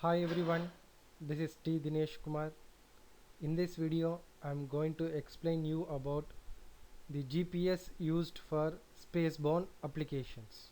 Hi everyone, this is T Dinesh Kumar. In this video, I am going to explain you about the GPS used for spaceborne applications.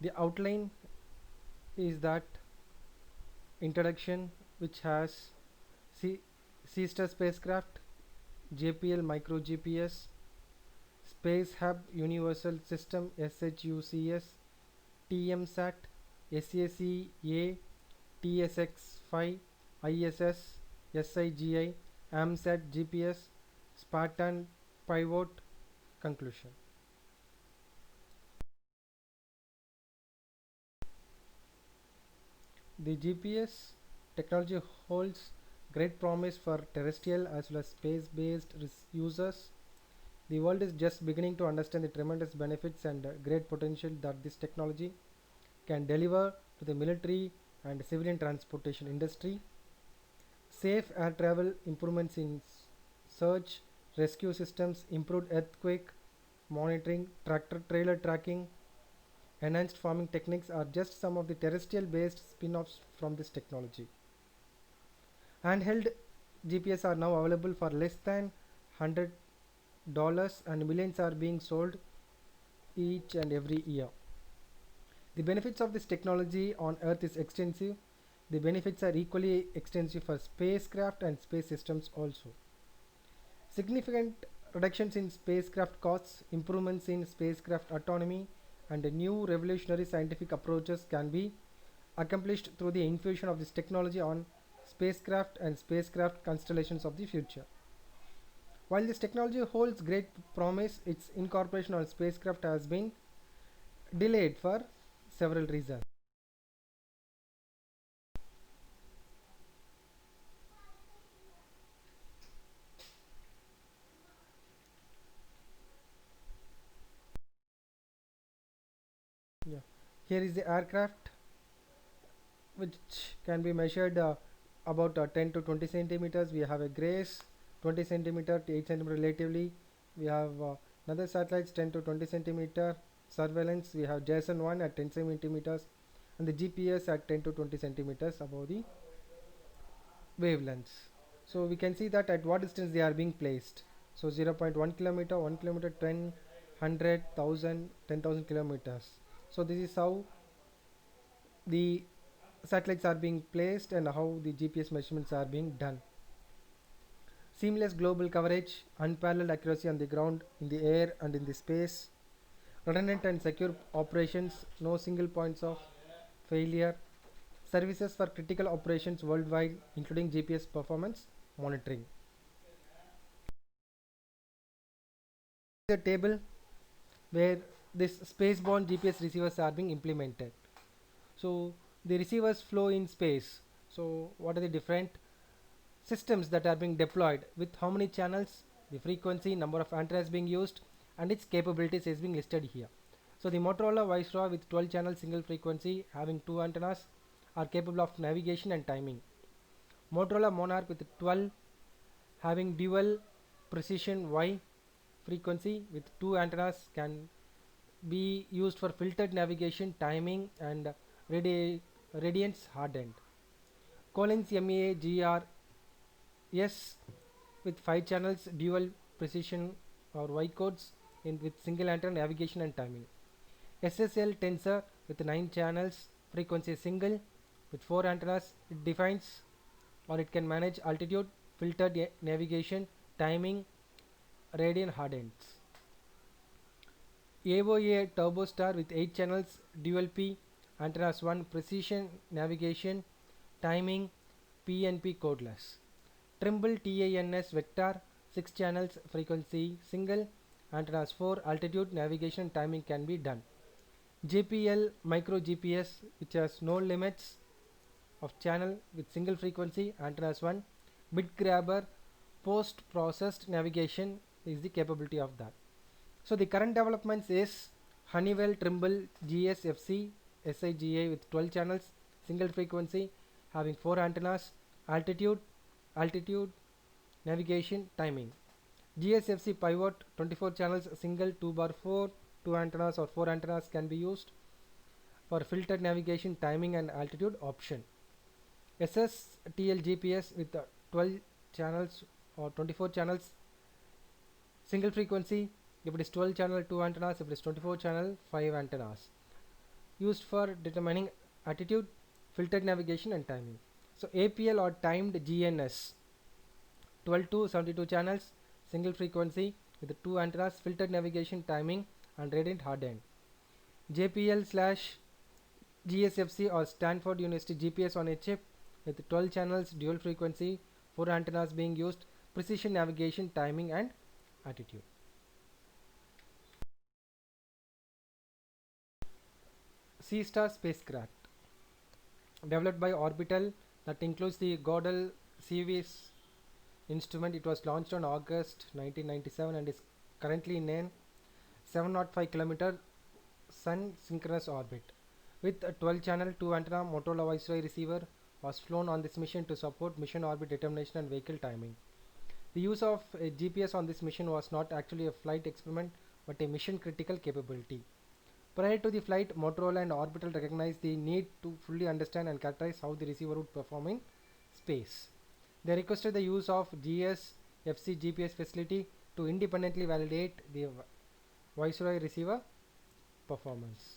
The outline is that introduction, which has C Seaster spacecraft, JPL micro GPS, Space Hub Universal System SHUCS, TMSAT, SACA, TSX-5, ISS, SIGI, AMSAT GPS, Spartan Pivot. Conclusion. The GPS technology holds great promise for terrestrial as well as space-based users. The world is just beginning to understand the tremendous benefits and great potential that this technology can deliver to the military and civilian transportation industry. Safe air travel, improvements in search, rescue systems, improved earthquake monitoring, tractor trailer tracking, enhanced farming techniques are just some of the terrestrial based spin offs from this technology. Handheld GPS are now available for less than $100 and millions are being sold each and every year. The benefits of this technology on Earth is extensive. The benefits are equally extensive for spacecraft and space systems also. Significant reductions in spacecraft costs, improvements in spacecraft autonomy, and new revolutionary scientific approaches can be accomplished through the infusion of this technology on spacecraft and spacecraft constellations of the future. While this technology holds great promise, its incorporation on spacecraft has been delayed for several reasons. Yeah. Here is the aircraft which can be measured about 10 to 20 centimeters. We have a Grace 20 centimeter to 8 centimeter relatively. We have another satellites 10 to 20 centimeter. Surveillance, we have Jason 1 at 10 centimeters and the GPS at 10 to 20 centimeters above the wavelengths. So we can see that at what distance they are being placed. So 0.1 kilometer, 1 kilometer, 10, 100, 1000, 10,000 kilometers. So this is how the satellites are being placed and how the GPS measurements are being done. Seamless global coverage, unparalleled accuracy on the ground, in the air and in the space, redundant and secure operations, no single points of failure, services for critical operations worldwide including GPS performance monitoring. The table where this spaceborne GPS receivers are being implemented. So the receivers flow in space. So what are the different systems that are being deployed with how many channels, the frequency, number of antennas being used, and its capabilities is being listed here. So the Motorola Viceroy with 12 channel single frequency having 2 antennas are capable of navigation and timing. Motorola Monarch with 12 having dual precision Y frequency with 2 antennas can be used for filtered navigation, timing, and radiance hardened. Collins MEA GRS with 5 channels, dual precision or Y codes in with single antenna navigation and timing. SSL Tensor with 9 channels, frequency single with 4 antennas. It defines or it can manage altitude, filtered navigation, timing, radian hardens. AOA Turbostar with 8 channels, dual P, antennas 1, precision navigation, timing, PNP codeless. Trimble TANS Vector 6 channels, frequency single, antennas 4, altitude navigation timing can be done. JPL Micro GPS which has no limits of channel with single frequency, antennas 1, bit grabber, post processed navigation is the capability of that. So the current developments is Honeywell Trimble GSFC SIGA with 12 channels, single frequency, having 4 antennas, altitude, navigation, timing. GSFC Pivot 24 channels, single 2x4, 2 antennas or 4 antennas can be used. for filtered navigation, timing and altitude option. SSTL GPS with 12 channels or 24 channels single frequency. If it is 12 channel 2 antennas, if it is 24 channel 5 antennas, used for determining altitude, filtered navigation and timing. So APL or timed GNS, 12 to 72 channels single frequency with 2 antennas, filtered navigation, timing and radiant hardened. JPL slash GSFC or Stanford University GPS on a chip with 12 channels, dual frequency, 4 antennas being used, precision navigation, timing and altitude. Seastar spacecraft developed by Orbital that includes the Gödel Seavis instrument. It was launched on August 1997 and is currently in a 705 km sun synchronous orbit. With a 12 channel 2 antenna Motorola Viceroy receiver was flown on this mission to support mission orbit determination and vehicle timing. The use of a GPS on this mission was not actually a flight experiment but a mission critical capability. Prior to the flight, Motorola and Orbital recognized the need to fully understand and characterize how the receiver would perform in space. They requested the use of GSFC GPS facility to independently validate the Viceroy receiver performance.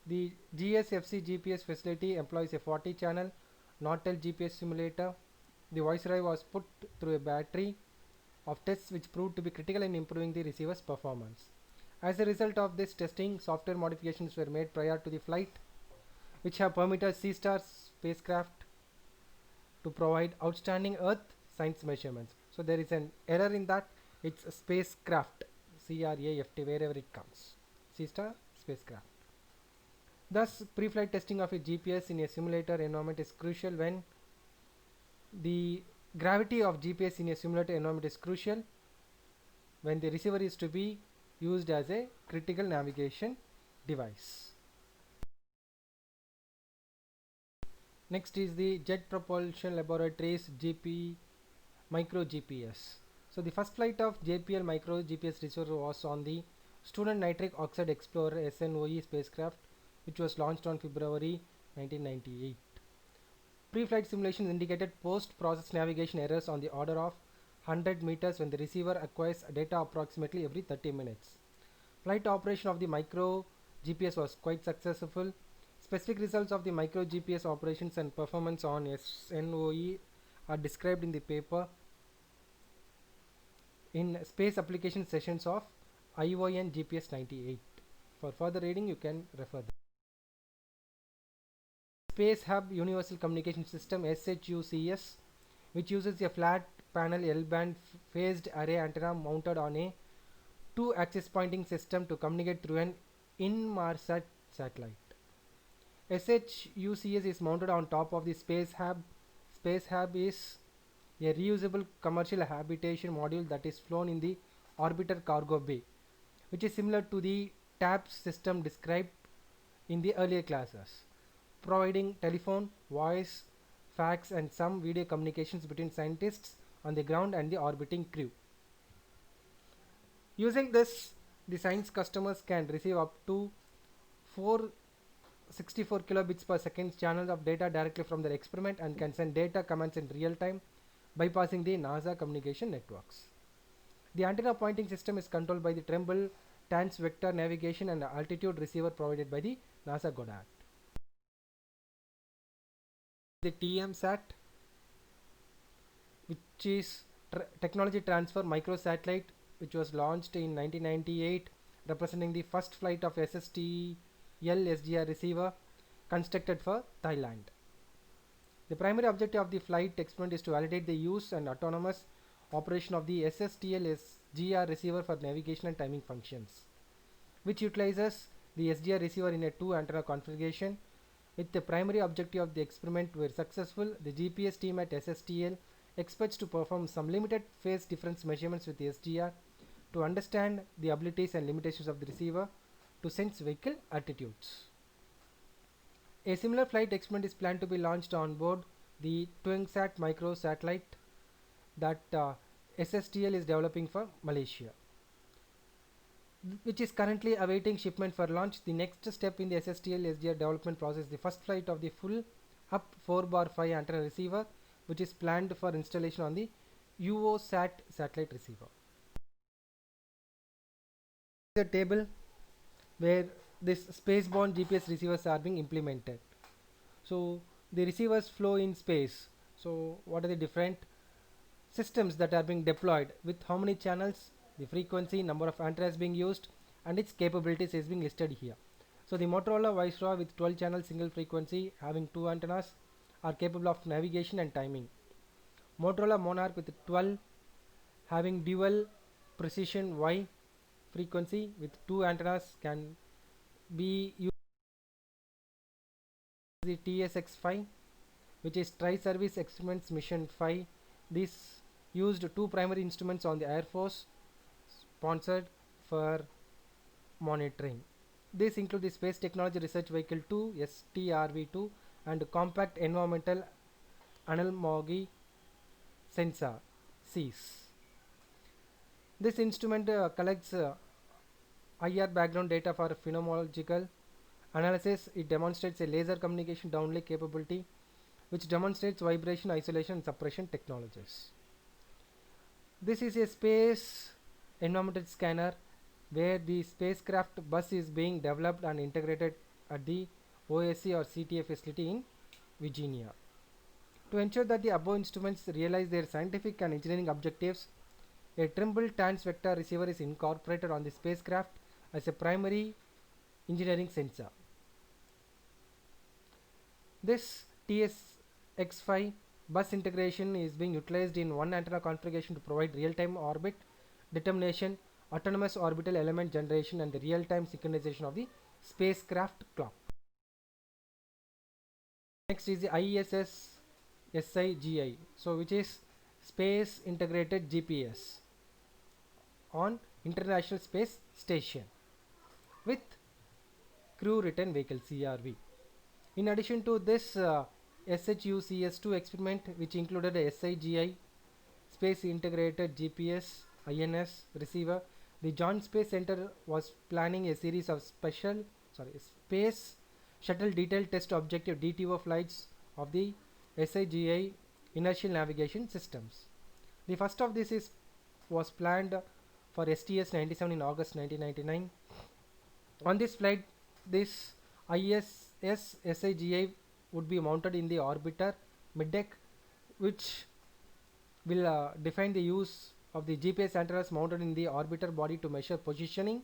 The GSFC GPS facility employs a 40 channel Nortel GPS simulator. The Viceroy was put through a battery of tests which proved to be critical in improving the receiver's performance. As a result of this testing, software modifications were made prior to the flight, which have permitted Seastar spacecraft to provide outstanding Earth science measurements. So there is an error in that. It's a spacecraft, CRAFT, wherever it comes. Seastar spacecraft. Thus, pre-flight testing of a GPS in a simulator environment is crucial when the gravity of GPS in a simulator environment is crucial when the receiver is to be used as a critical navigation device. Next is the Jet Propulsion Laboratories GP Micro GPS. So the first flight of JPL Micro GPS receiver was on the Student Nitric Oxide Explorer SNOE spacecraft, which was launched on February 1998. Pre-flight simulations indicated post-process navigation errors on the order of 100 meters when the receiver acquires data approximately every 30 minutes. Flight operation of the micro GPS was quite successful. Specific results of the micro GPS operations and performance on SNOE are described in the paper in Space Application Sessions of ION GPS 98. For further reading, you can refer them. Space Hub Universal Communication System SHUCS, which uses a flat panel L-band phased array antenna mounted on a 2-axis pointing system to communicate through an Inmarsat satellite. SHUCS is mounted on top of the Space Hub. Space Hub is a reusable commercial habitation module that is flown in the orbiter cargo bay, which is similar to the TAPS system described in the earlier classes, providing telephone, voice, fax and some video communications between scientists on the ground and the orbiting crew. Using this, the science customers can receive up to 464 kilobits per second channels of data directly from their experiment and can send data commands in real time bypassing the NASA communication networks. The antenna pointing system is controlled by the Trimble TANS vector navigation and altitude receiver provided by the NASA Goddard. The TMSAT, which is Technology Transfer Microsatellite, which was launched in 1998, representing the first flight of SSTL SDR receiver constructed for Thailand. The primary objective of the flight experiment is to validate the use and autonomous operation of the SSTL SGR receiver for navigation and timing functions, which utilizes the SDR receiver in a 2-antenna configuration. With the primary objective of the experiment were successful, the GPS team at SSTL expects to perform some limited phase difference measurements with the SDR to understand the abilities and limitations of the receiver to sense vehicle altitudes. A similar flight experiment is planned to be launched on board the Twingsat micro satellite that SSTL is developing for Malaysia. which is currently awaiting shipment for launch. The next step in the SSTL SDR development process is the first flight of the full up 4x5 antenna receiver, which is planned for installation on the UOSat satellite receiver. The table where this spaceborne GPS receivers are being implemented. So the receivers flow in space. So what are the different systems that are being deployed with how many channels, the frequency, number of antennas being used, and its capabilities is being listed here. So the Motorola Viceroy with 12 channel single frequency having 2 antennas are capable of navigation and timing. Motorola Monarch with 12 having dual precision Y frequency with 2 antennas can be used. The TSX-5, which is Tri-Service Experiments Mission 5. This used 2 primary instruments on the Air Force sponsored for monitoring. These include the Space Technology Research Vehicle 2 STRV2 and Compact Environmental Anemometer Sensor (CEAS). This instrument collects IR background data for phenomenological analysis. It demonstrates a laser communication downlink capability which demonstrates vibration isolation and suppression technologies. This is a space environmental scanner where the spacecraft bus is being developed and integrated at the OSC or CTA facility in Virginia. To ensure that the above instruments realize their scientific and engineering objectives, a Trimble TANS vector receiver is incorporated on the spacecraft as a primary engineering sensor. This TSX-5 bus integration is being utilized in one antenna configuration to provide real-time orbit determination, autonomous orbital element generation, and the real-time synchronization of the spacecraft clock. Next is the ISS SIGI, so which is Space Integrated GPS on International Space Station with Crew Return Vehicle (CRV). In addition to this SHUCS2 experiment, which included a SIGI Space Integrated GPS INS receiver, the Joint Space Center was planning a series of Space Shuttle Detailed Test Objective (DTO) flights of the SIGI inertial navigation systems. The first of this was planned for STS-97 in August 1999. On this flight, this ISS SIGI would be mounted in the orbiter middeck, which will define the use of the GPS antennas mounted in the orbiter body to measure positioning,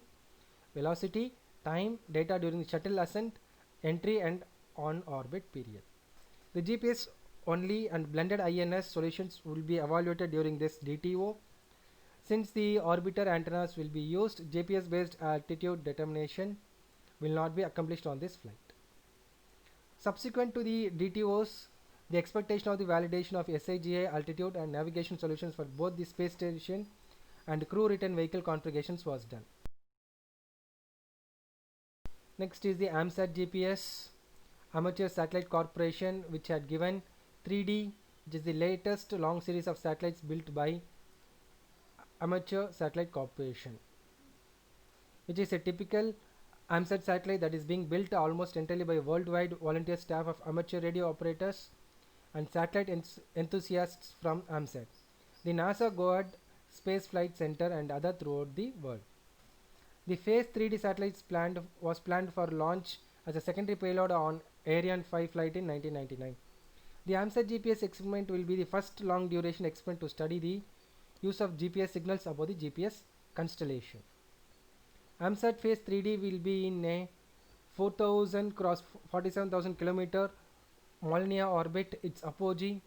velocity, time, data during the shuttle ascent, entry, and on orbit period. The GPS only and blended INS solutions will be evaluated during this DTO. Since the orbiter antennas will be used, GPS based altitude determination will not be accomplished on this flight. Subsequent to the DTOs, the expectation of the validation of SIGI altitude and navigation solutions for both the space station and crew return vehicle configurations was done. Next is the AMSAT GPS, Amateur Satellite Corporation, which had given 3D, which is the latest long series of satellites built by Amateur Satellite Corporation, which is a typical AMSAT satellite that is being built almost entirely by worldwide volunteer staff of amateur radio operators and satellite enthusiasts from AMSAT, the NASA Goddard Space Flight Center, and other throughout the world. The Phase 3D satellites was planned for launch as a secondary payload on Ariane 5 flight in 1999. The AMSAT GPS experiment will be the first long duration experiment to study the use of GPS signals above the GPS constellation. AMSAT Phase 3D will be in a 4,000 cross 47,000 kilometer Molniya orbit, its apogee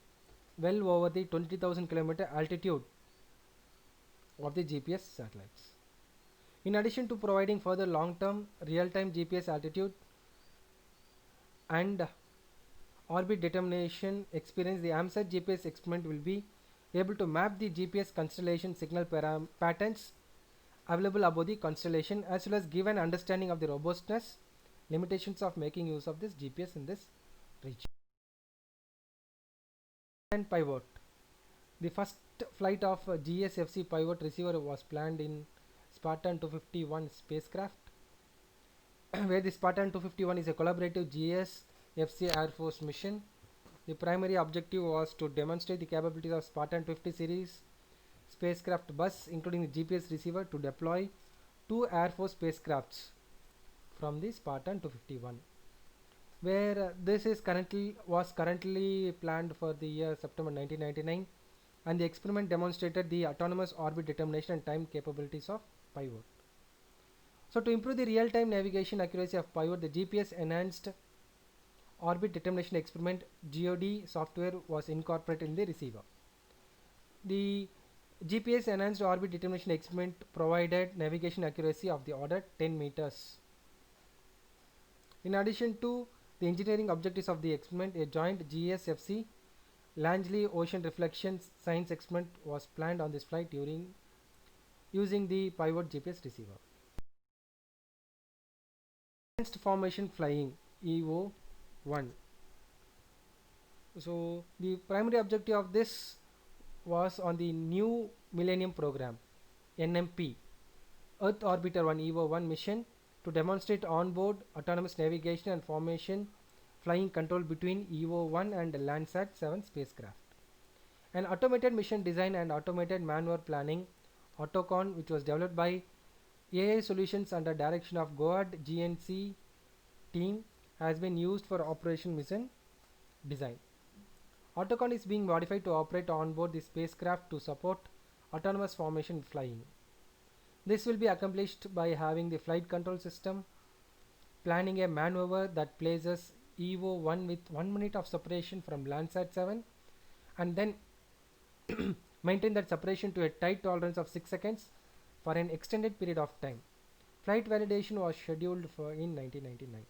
well over the 20,000 kilometer altitude of the GPS satellites. In addition to providing further long-term real-time GPS altitude and orbit determination experience, the AMSAT GPS experiment will be able to map the GPS constellation signal patterns available above the constellation, as well as give an understanding of the robustness, limitations of making use of this GPS in this region. And pivot. The first flight of GSFC pivot receiver was planned in Spartan 251 spacecraft, where the Spartan 251 is a collaborative GS-FC Air Force mission. The primary objective was to demonstrate the capabilities of Spartan 50 series spacecraft bus, including the GPS receiver, to deploy two Air Force spacecrafts from the Spartan 251, where this is currently planned for the year September 1999, and the experiment demonstrated the autonomous orbit determination and time capabilities of Pivot. So to improve the real-time navigation accuracy of Pivot, the GPS enhanced orbit determination experiment GOD software was incorporated in the receiver. The GPS enhanced orbit determination experiment provided navigation accuracy of the order 10 meters. In addition to the engineering objectives of the experiment, a joint GSFC Langley Ocean Reflection Science experiment was planned on this flight using the Pivot GPS receiver. Advanced Formation Flying EO1. So the primary objective of this was on the New Millennium Program NMP Earth Orbiter 1 EO1 mission to demonstrate onboard autonomous navigation and formation flying control between EO1 and Landsat 7 spacecraft. An automated mission design and automated maneuver planning AutoCon, which was developed by AI Solutions under direction of Goad GNC team, has been used for operation mission design. AutoCon is being modified to operate on board the spacecraft to support autonomous formation flying. This will be accomplished by having the flight control system planning a maneuver that places EO1 with 1 minute of separation from Landsat 7 and then maintain that separation to a tight tolerance of 6 seconds for an extended period of time. Flight validation was scheduled for in 1999.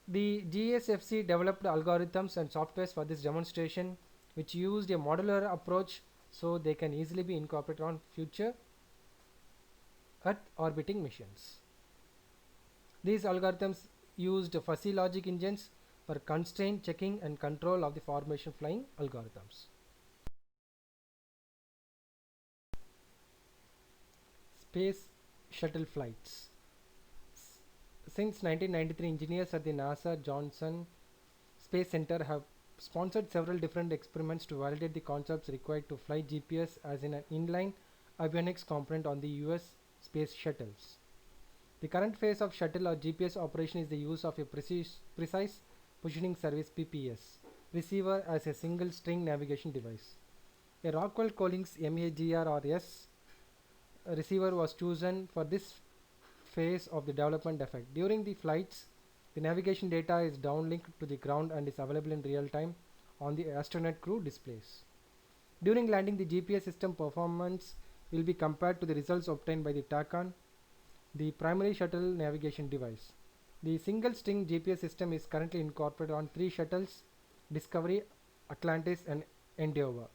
The GSFC developed algorithms and softwares for this demonstration, which used a modular approach so they can easily be incorporated on future Earth orbiting missions. These algorithms used fuzzy logic engines for constraint checking and control of the formation flying algorithms. Space shuttle flights. Since 1993, engineers at the NASA Johnson Space Center have sponsored several different experiments to validate the concepts required to fly GPS as in an inline avionics component on the US space shuttles. The current phase of shuttle or GPS operation is the use of a precise positioning service PPS receiver as a single string navigation device. A Rockwell Collins MAGR or S receiver was chosen for this phase of the development effect. During the flights, the navigation data is downlinked to the ground and is available in real time on the astronaut crew displays. During landing, the GPS system performance will be compared to the results obtained by the TACAN, the primary shuttle navigation device. The single string GPS system is currently incorporated on 3 shuttles: Discovery, Atlantis and Endeavour.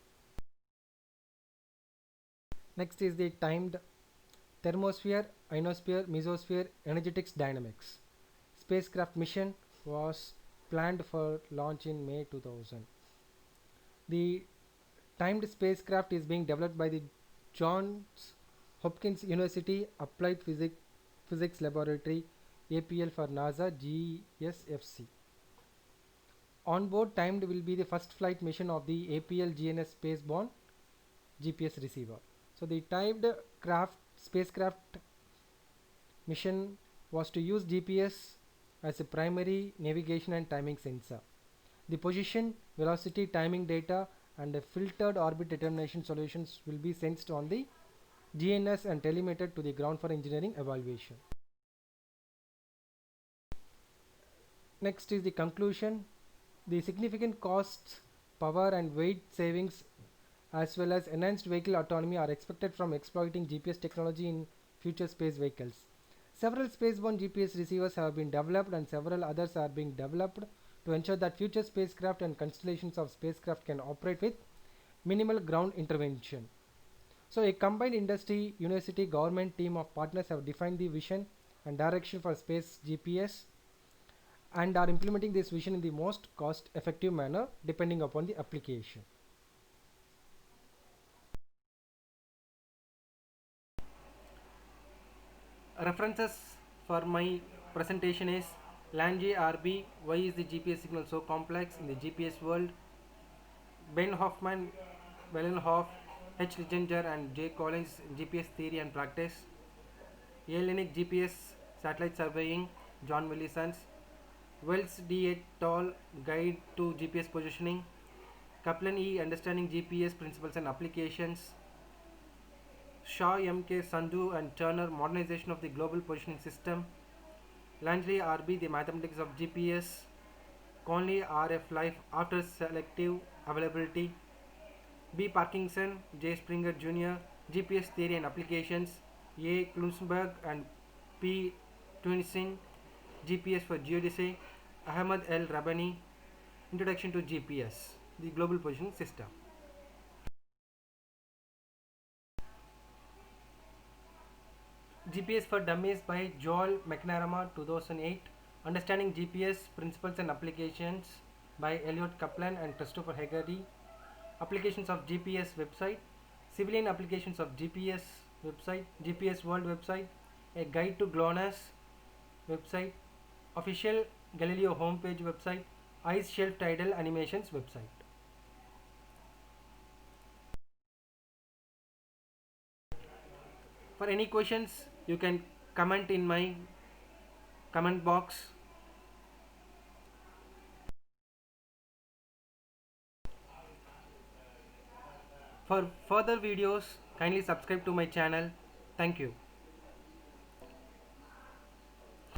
Next is the timed thermosphere, ionosphere, mesosphere energetics dynamics. Spacecraft mission was planned for launch in May 2000. The timed spacecraft is being developed by the Johns Hopkins University Applied Physics Laboratory APL for NASA GSFC. Onboard timed will be the first flight mission of the APL GNS spaceborne GPS receiver. So the timed spacecraft mission was to use GPS as a primary navigation and timing sensor. The position, velocity, timing data and the filtered orbit determination solutions will be sensed on the GNS and telemetred to the ground for engineering evaluation. Next is the conclusion. The significant costs, power and weight savings as well as enhanced vehicle autonomy are expected from exploiting GPS technology in future space vehicles. Several spaceborne GPS receivers have been developed and several others are being developed to ensure that future spacecraft and constellations of spacecraft can operate with minimal ground intervention. So a combined industry, university, government team of partners have defined the vision and direction for space GPS and are implementing this vision in the most cost-effective manner depending upon the application. References for my presentation is Lange RB, why is the GPS signal so complex in the GPS world? Ben Hoffman, Wellenhoff, H. Liginger and J. Collins, GPS theory and practice. Alenic GPS satellite surveying, John Willisons. Wells D. et al. Guide to GPS positioning. Kaplan E. Understanding GPS principles and applications. Shaw M.K. Sandhu and Turner, modernization of the global positioning system. Langley R.B. the mathematics of GPS. Conley R.F. Life after selective availability. B. Parkinson, J. Springer Jr., GPS theory and applications. A. Klunsberg and P. Tunising, GPS for geodesy. Ahmed L. Rabani, Introduction to GPS, the global positioning system. GPS for Dummies by Joel McNamara 2008. Understanding GPS Principles and Applications by Elliot Kaplan and Christopher Haggerty. Applications of GPS website. Civilian applications of GPS website. GPS World website. A Guide to GLONASS website. Official Galileo homepage website. Ice Shelf Tidal Animations website. For any questions, you can comment in my comment box. For further videos, kindly subscribe to my channel. Thank you.